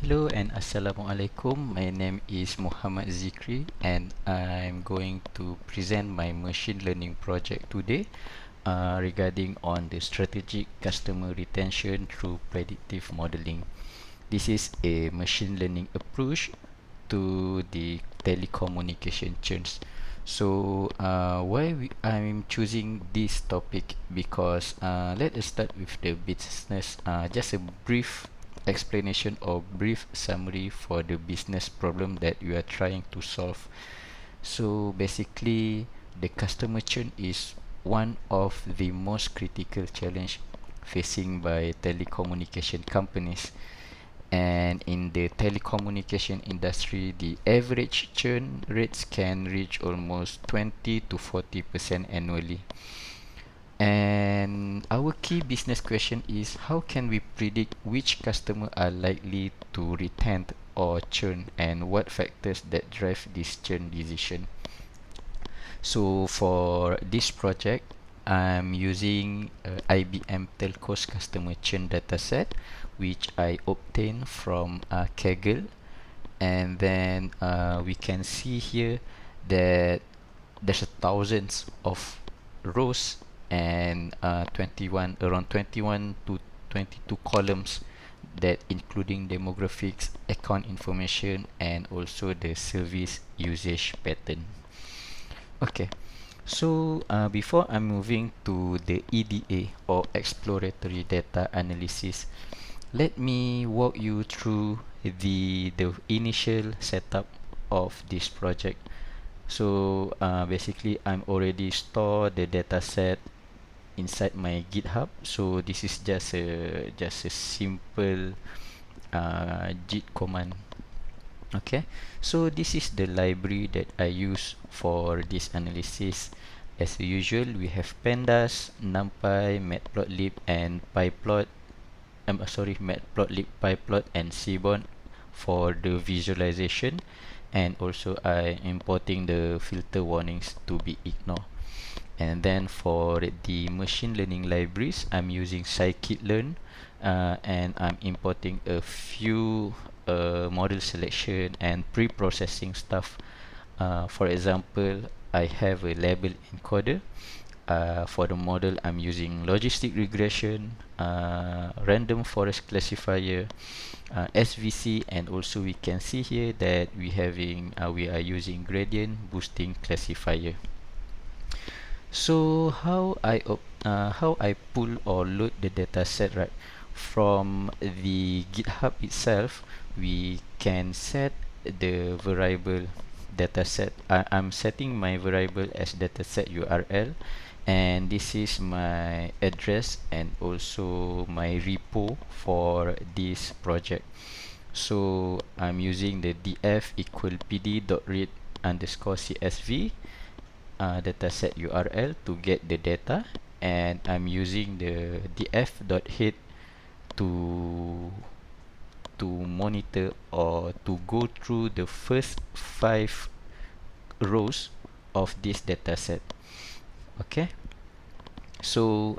Hello and Assalamualaikum. My name is Muhammad Zikri and I'm going to present my machine learning project today regarding on the strategic customer retention through predictive modeling. This is a machine learning approach to the telecommunication churns. So I'm choosing this topic because let us start with the business. Just a brief explanation or brief summary for the business problem that you are trying to solve. So basically, the customer churn is one of the most critical challenge facing by telecommunication companies. And in the telecommunication industry, the average churn rates can reach almost 20 to 40% annually. And our key business question is, how can we predict which customer are likely to retain or churn, and what factors that drive this churn decision? So for this project, I'm using IBM Telco's customer churn dataset, which I obtained from Kaggle. And then we can see here that there's thousands of rows and 21 around 21 to 22 columns, that including demographics, account information, and also the service usage pattern. Okay, so before I'm moving to the EDA or exploratory data analysis, let me walk you through the initial setup of this project. So basically, I'm already store the dataset inside my GitHub. So this is just a simple git command. Okay, so this is the library that I use for this analysis. As usual, we have pandas, numpy, matplotlib, and pyplot. Matplotlib, pyplot, and seaborn for the visualization, and also I importing the filter warnings to be ignored. And then for the machine learning libraries, I'm using scikit-learn, and I'm importing a few model selection and pre-processing stuff. For example, I have a label encoder. For the model, I'm using logistic regression, random forest classifier, SVC, and also we can see here that we are using gradient boosting classifier. So how I pull or load the data set, right? From the GitHub itself, we can set the variable dataset. I'm setting my variable as dataset URL, and this is my address and also my repo for this project. So I'm using the df equal pd.read underscore csv dataset URL to get the data, and I'm using the df.head to monitor or to go through the first 5 rows of this dataset. Okay, so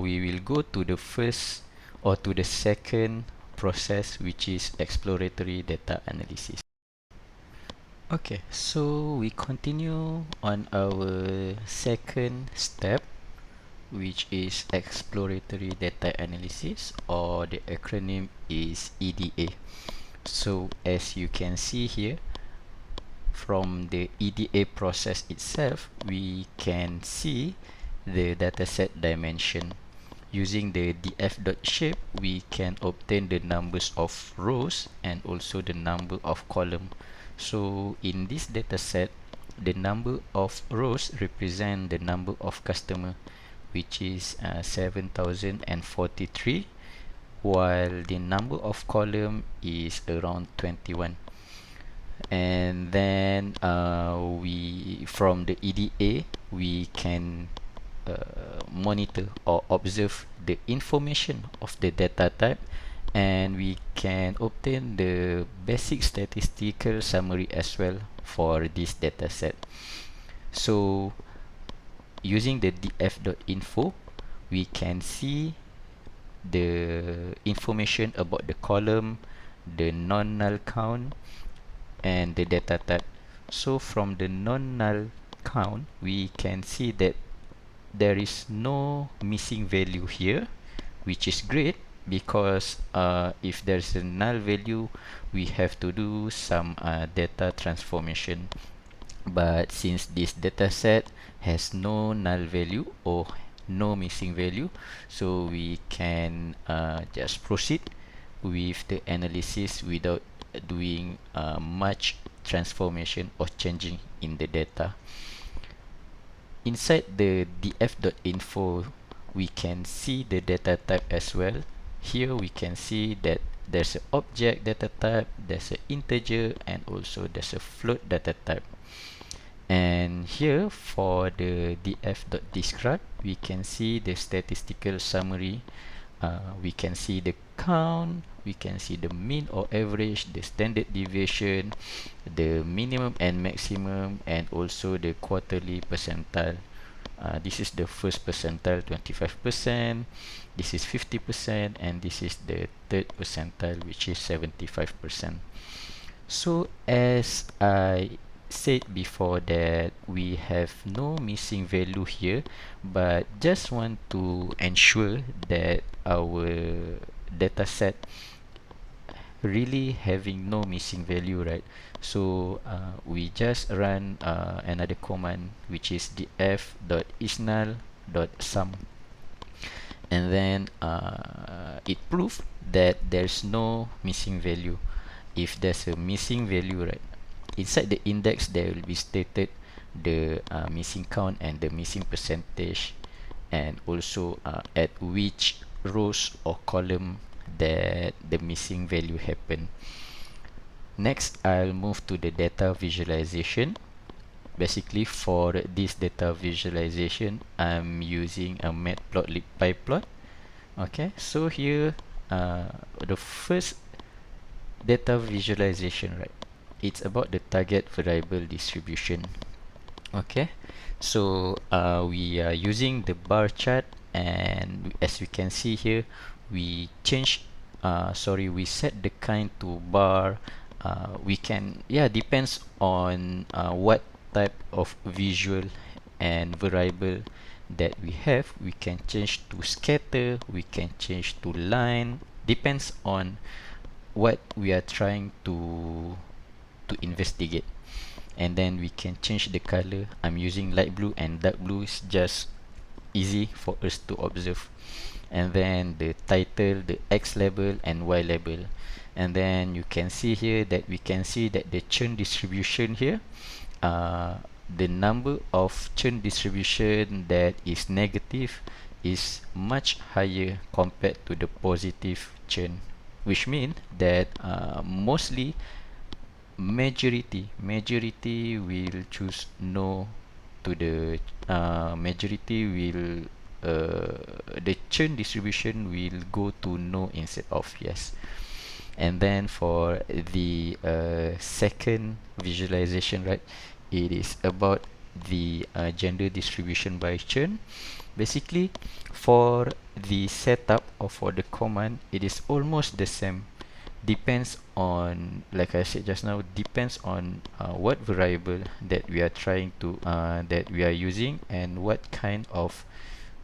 we will go to the first or to the second process, which is exploratory data analysis. Okay, so we continue on our second step, which is exploratory data analysis, or the acronym is EDA. So as you can see here, from the EDA process itself, we can see the dataset dimension. Using the df.shape, we can obtain the numbers of rows and also the number of column. So in this dataset, the number of rows represent the number of customer, which is 7043, while the number of column is around 21. And then we from the EDA, we can monitor or observe the information of the data type, and we can obtain the basic statistical summary as well for this data set. So using the df.info, we can see the information about the column, the non-null count, and the data type. So from the non-null count, we can see that there is no missing value here, which is great because if there's a null value, we have to do some data transformation. But since this data set has no null value or no missing value, so we can just proceed with the analysis without doing much transformation or changing in the data. Inside the df.info, we can see the data type as well. Here we can see that there's an object data type, there's an integer, and also there's a float data type. And here for the df.describe, we can see the statistical summary. We can see the count, we can see the mean or average, the standard deviation, the minimum and maximum, and also the quarterly percentile. This is the first percentile, 25%, this is 50%, and this is the third percentile, which is 75%. So as I said before, that we have no missing value here, but just want to ensure that our data set really having no missing value, right? So we just run another command, which is df.isnull.sum, and then it proves that there's no missing value. If there's a missing value, right, inside the index there will be stated the missing count and the missing percentage, and also at which rows or column that the missing value happen. Next, I'll move to the data visualization. Basically, for this data visualization, I'm using a matplotlib pyplot. Okay, so here the first data visualization, right, it's about the target variable distribution. Okay, so we are using the bar chart, and as we can see here, we we set the kind to bar. We can, yeah, depends on what type of visual and variable that we have. We can change to scatter, we can change to line, depends on what we are trying to investigate. And then we can change the color. I'm using light blue, and dark blue is just easy for us to observe. And then the title, the X label and Y label. And then you can see here that we can see that the churn distribution here, the number of churn distribution that is negative is much higher compared to the positive churn, which means that mostly majority will choose no to the majority will the churn distribution will go to no instead of yes. And then for the second visualization, right, it is about the gender distribution by churn. Basically, for the setup or for the command, it is almost the same. Depends on, like I said just now, depends on what variable that we are trying to that we are using, and what kind of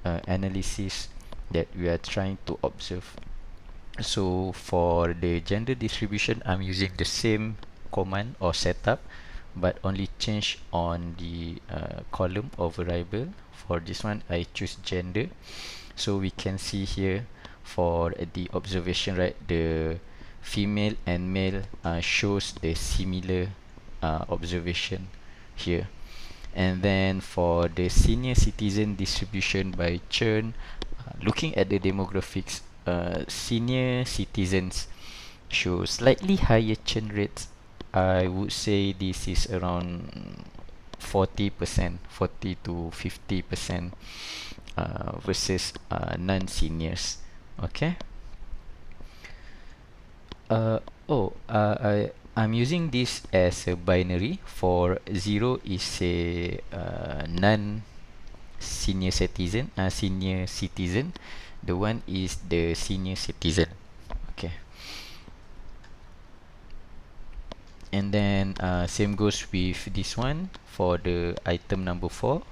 analysis that we are trying to observe. So for the gender distribution, I'm using the same command or setup, but only change on the column or variable. For this one, I choose gender. So we can see here for the observation, right, the female and male shows the similar observation here. And then for the senior citizen distribution by churn, looking at the demographics, senior citizens show slightly higher churn rates. I would say this is around 40%, 40 to 50% versus non-seniors. Okay. Uh, I'm using this as a binary. For 0 is a non-senior citizen, senior citizen. The one is the senior citizen. Okay. And then same goes with this one for the item number 4.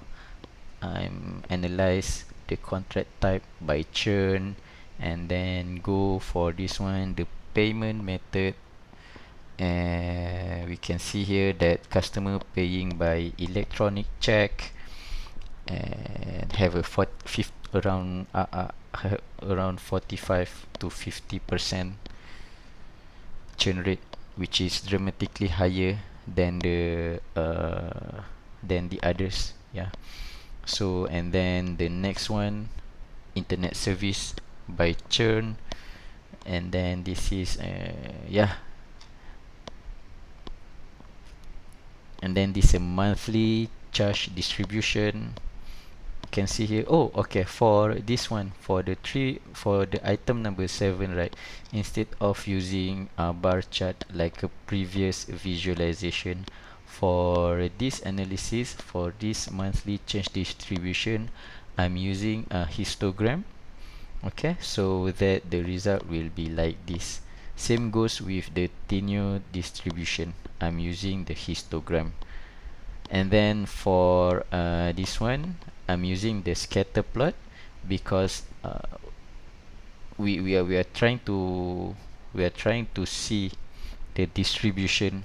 I'm analyze the contract type by churn, and then go for this one, the payment method, and we can see here that customer paying by electronic check and have a around 45 to 50% churn rate, which is dramatically higher than the others. Yeah. So and then the next one, internet service by churn, and then this is yeah, and then this a monthly charge distribution. You can see here. Oh, okay, for this one, for the item number 7, right, instead of using a bar chart like a previous visualization, for this analysis, for this monthly change distribution, I'm using a histogram. Okay, so that the result will be like this. Same goes with the tenure distribution. I'm using the histogram. And then for this one, I'm using the scatter plot because we are trying to see the distribution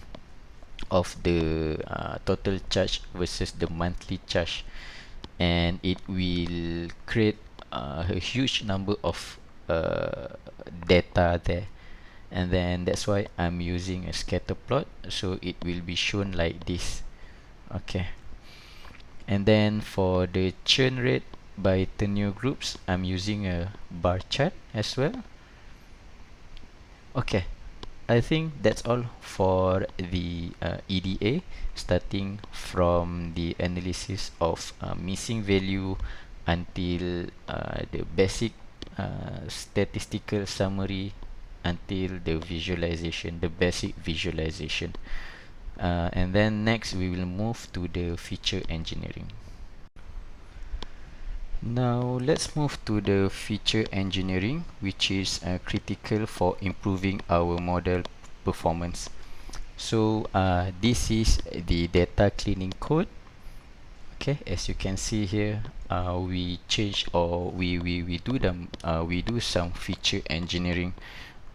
of the total charge versus the monthly charge, and it will create a huge number of data there, and then that's why I'm using a scatter plot, so it will be shown like this. Okay, and then for the churn rate by tenure groups, I'm using a bar chart as well. Okay, I think that's all for the EDA, starting from the analysis of missing value until the basic statistical summary, until the visualization, the basic visualization. And then next we will move to the feature engineering. Now let's move to the feature engineering, which is critical for improving our model performance. So this is the data cleaning code. Okay, as you can see here, we change, or we do some feature engineering.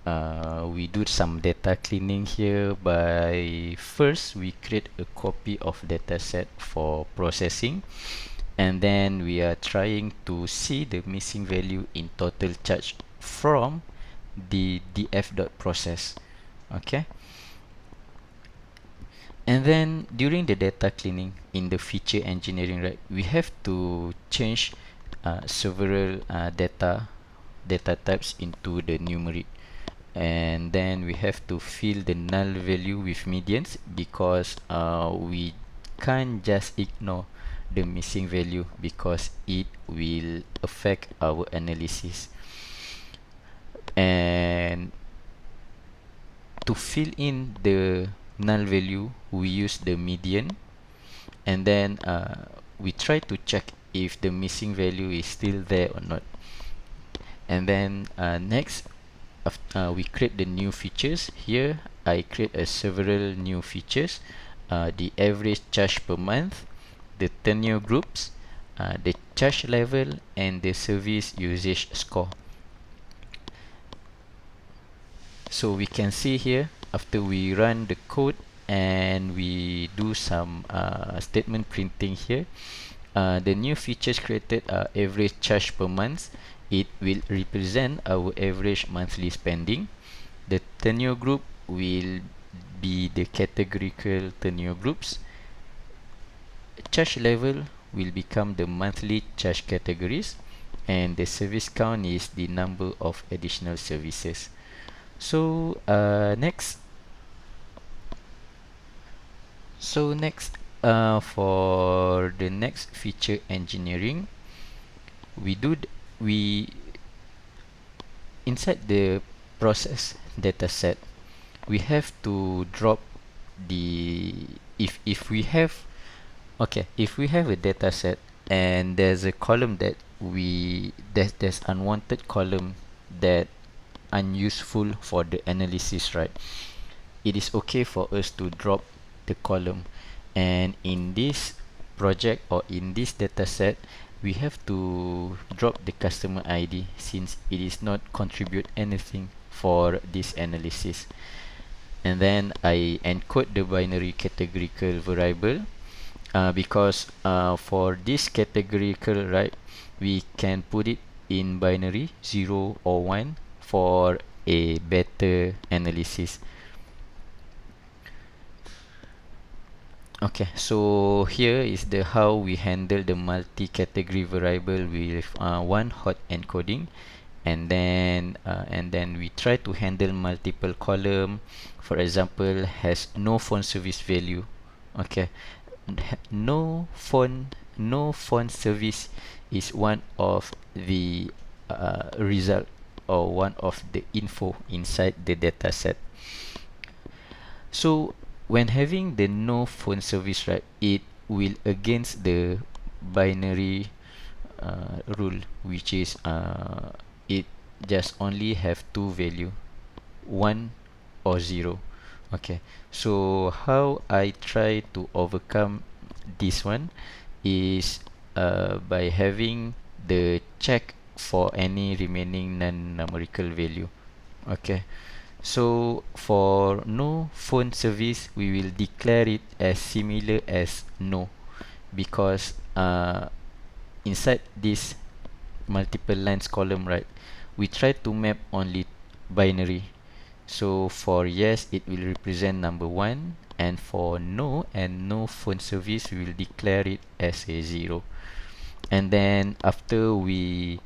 We do some data cleaning here by first we create a copy of dataset for processing, and then we are trying to see the missing value in total charge from the df.process. Okay, and then during the data cleaning in the feature engineering, right, we have to change several data types into the numeric, and then we have to fill the null value with medians because we can't just ignore the missing value because it will affect our analysis. And to fill in the null value, we use the median, and then we try to check if the missing value is still there or not. And then next, we create the new features. Here I create several new features: the average charge per month, the tenure groups, the charge level, and the service usage score. So we can see here, after we run the code and we do some statement printing here, the new features created are average charge per month. It will represent our average monthly spending. The tenure group will be the categorical tenure groups. Charge level will become the monthly charge categories, and the service count is the number of additional services. So next for the next feature engineering, we inside the process dataset, we have to drop the if we have, okay, if we have a dataset and there's a column that there's unwanted column that unuseful for the analysis, right? it is okay for us to drop the column. And in this project or in this data set, we have to drop the customer ID since it is not contribute anything for this analysis. And then I encode the binary categorical variable because for this categorical, right, we can put it in binary 0 or 1 for a better analysis. Okay, so here is the how we handle the multi-category variable with one hot encoding, and then we try to handle multiple column. For example, has no phone service value. Okay, no phone service is one of the result or one of the info inside the data set. So when having the no phone service, right, it will against the binary rule, which is it just only have two value, 1 or 0. Okay, so how I try to overcome this one is by having the check for any remaining non-numerical value. Okay, so for no phone service, we will declare it as similar as no, because inside this multiple lines column, right, we try to map only binary. So for yes, it will represent number 1, and for no and no phone service, we will declare it as a 0. And then after we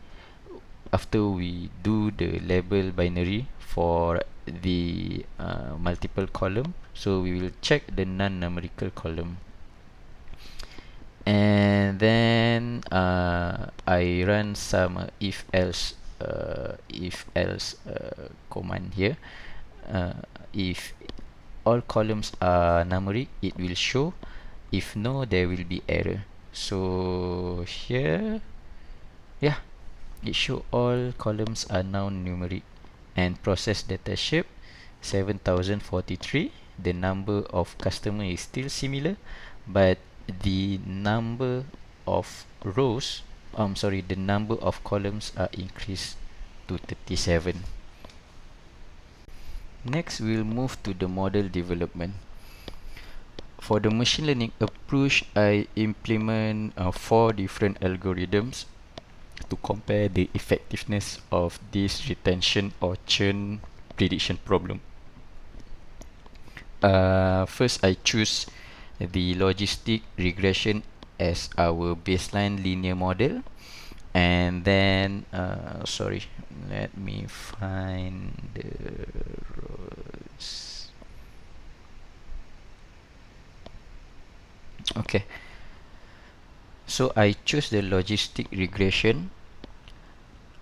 do the label binary for the multiple column, so we will check the non-numerical column, and then I run some if else command here. If all columns are numeric, it will show. If no, there will be error. So here, yeah, it show all columns are now numeric. And process data shape 7043. The number of customer is still similar, but the number of rows, the number of columns are increased to 37. Next, we'll move to the model development. For the machine learning approach, I implement 4 different algorithms to compare the effectiveness of this retention or churn prediction problem. First, I choose the logistic regression as our baseline linear model, and then let me find the rows. Okay, so I choose the logistic regression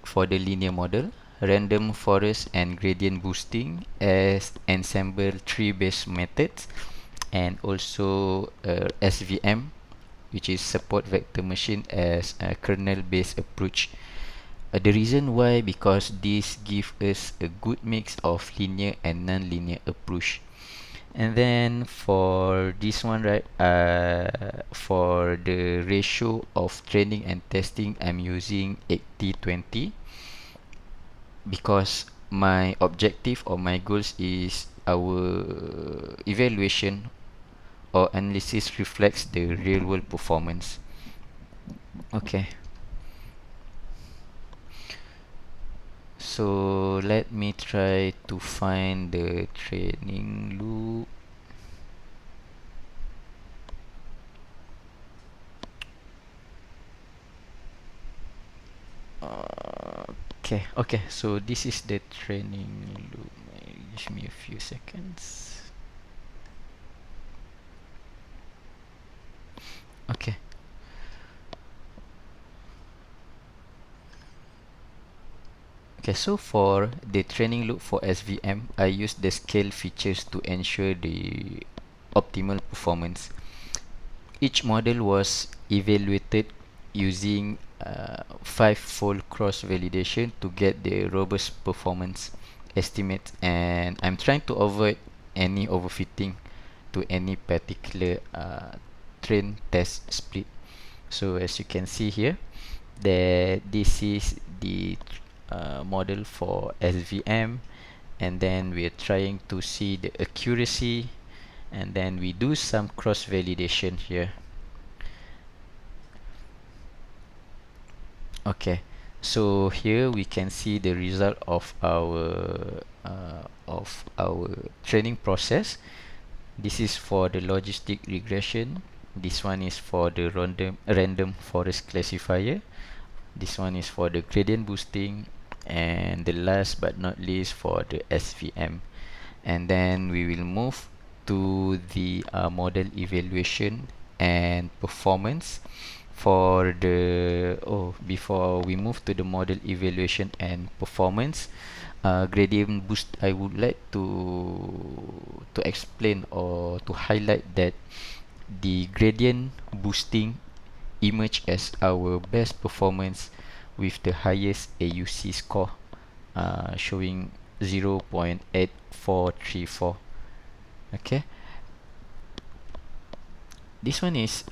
for the linear model, random forest and gradient boosting as ensemble tree based methods, and also SVM, which is support vector machine, as a kernel based approach. The reason why, because this gives us a good mix of linear and non-linear approach. And then for this one, right, for the ratio of training and testing, I'm using 80-20, because my objective or my goals is our evaluation or analysis reflects the real world performance. Okay, so let me try to find the training loop. Okay, so this is the training loop. Give me a few seconds. Okay. Okay, so for the training loop for SVM, I use the scale features to ensure the optimal performance. Each model was evaluated using 5-fold cross validation to get the robust performance estimate, and I'm trying to avoid any overfitting to any particular train test split. So as you can see here, that this is the model for SVM, and then we are trying to see the accuracy, and then we do some cross validation here. Okay, so here we can see the result of our training process. This is for the logistic regression. This one is for the random forest classifier. This one is for the gradient boosting, and the last but not least for the SVM. And then we will move to the model evaluation and performance. For the before we move to the model evaluation and performance, gradient boost, I would like to explain or to highlight that the gradient boosting emerge as our best performance with the highest AUC score, showing 0.8434. Okay, this one is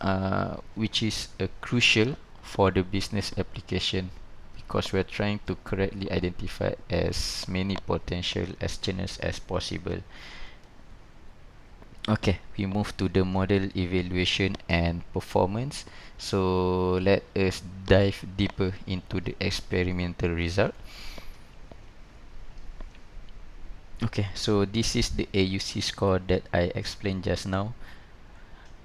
which is crucial for the business application, because we're trying to correctly identify as many potential churners as possible. Okay, we move to the model evaluation and performance. So let us dive deeper into the experimental result. Okay, so this is the AUC score that I explained just now.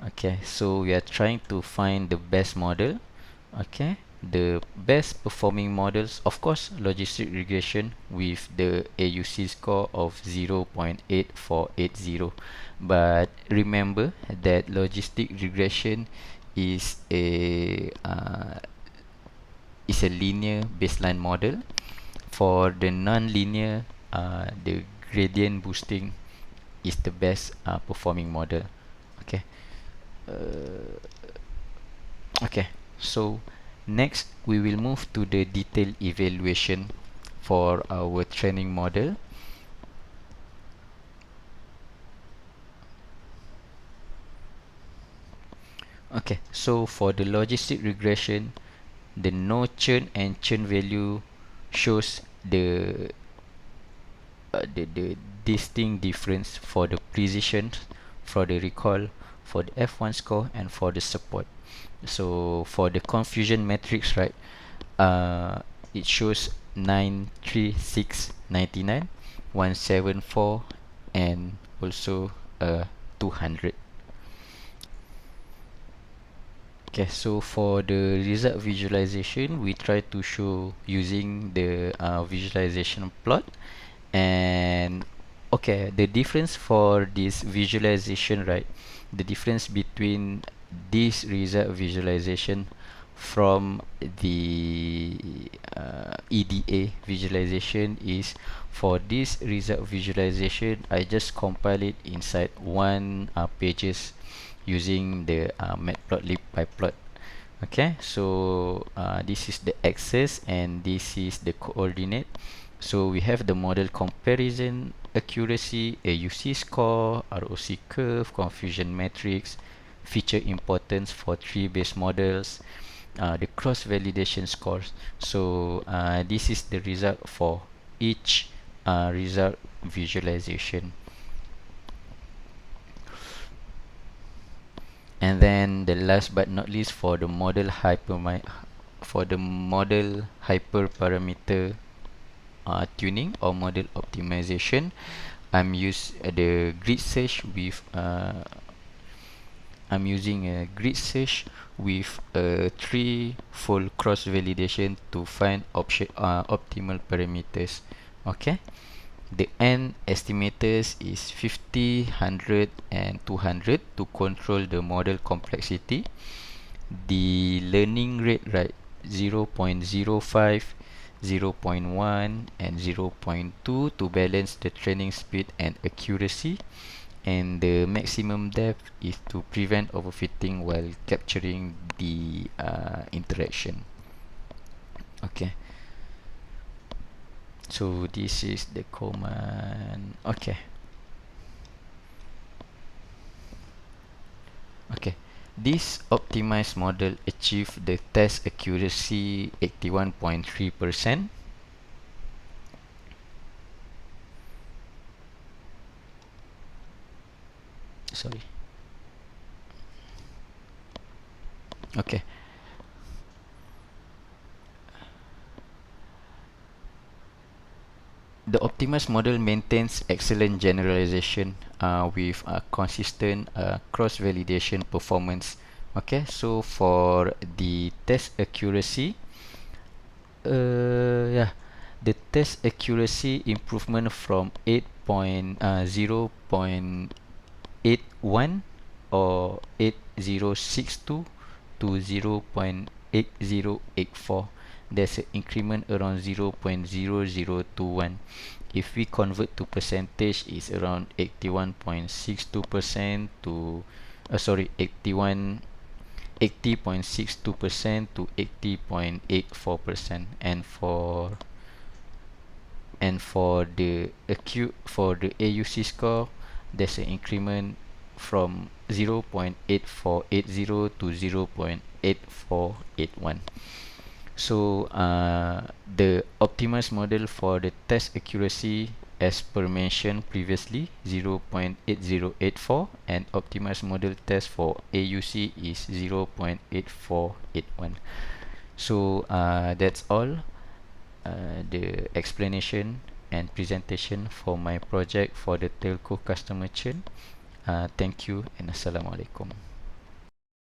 Okay, so we are trying to find the best model. Okay, the best performing models, of course, logistic regression with the AUC score of 0.8480. But remember that logistic regression is a linear baseline model. For the non-linear, the gradient boosting is the best performing model. Okay. Uh, okay. So next we will move to the detailed evaluation for our training model. Okay, so for the logistic regression, the no churn and churn value shows the distinct difference for the precision, for the recall, for the F1 score, and for the support. So for the confusion matrix, right, it shows 93699, 174, and also 200. Okay, so for the result visualization, we try to show using the visualization plot. And okay, the difference for this visualization, right, the difference between this result visualization from the EDA visualization is, for this result visualization, I just compile it inside one pages using the matplotlib pyplot. Okay, so this is the axis and this is the coordinate. So we have the model comparison, accuracy, AUC score, ROC curve, confusion matrix, feature importance for three base models, the cross validation scores. So this is the result for each result visualization. And then the last but not least, for the model hyperparameter tuning or model optimization, I'm using a grid search with a three-fold cross validation to find optimal parameters. Okay, the n estimators is 50, 100, and 200 to control the model complexity. The learning rate, right, 0.05, 0.1, and 0.2 to balance the training speed and accuracy. And the maximum depth is to prevent overfitting while capturing the interaction. Okay, so this is the command. Okay, This optimized model achieved the test accuracy 81.3%. Sorry. Okay. The optimized model maintains excellent generalization with consistent cross-validation performance. Okay, so for the test accuracy, yeah, the test accuracy improvement from 8.0.81 or 8062 to 0.8084. There's an increment around 0.0021. If we convert to percentage, it's around 81.62% to sorry, 80.62% to 80.84%. And for the AUC score, there's an increment from 0.8480 to 0.8481. So the optimized model for the test accuracy, as per mentioned previously, 0.8084, and optimized model test for AUC is 0.8481. So that's all the explanation and presentation for my project for the telco customer churn. Thank you and assalamualaikum.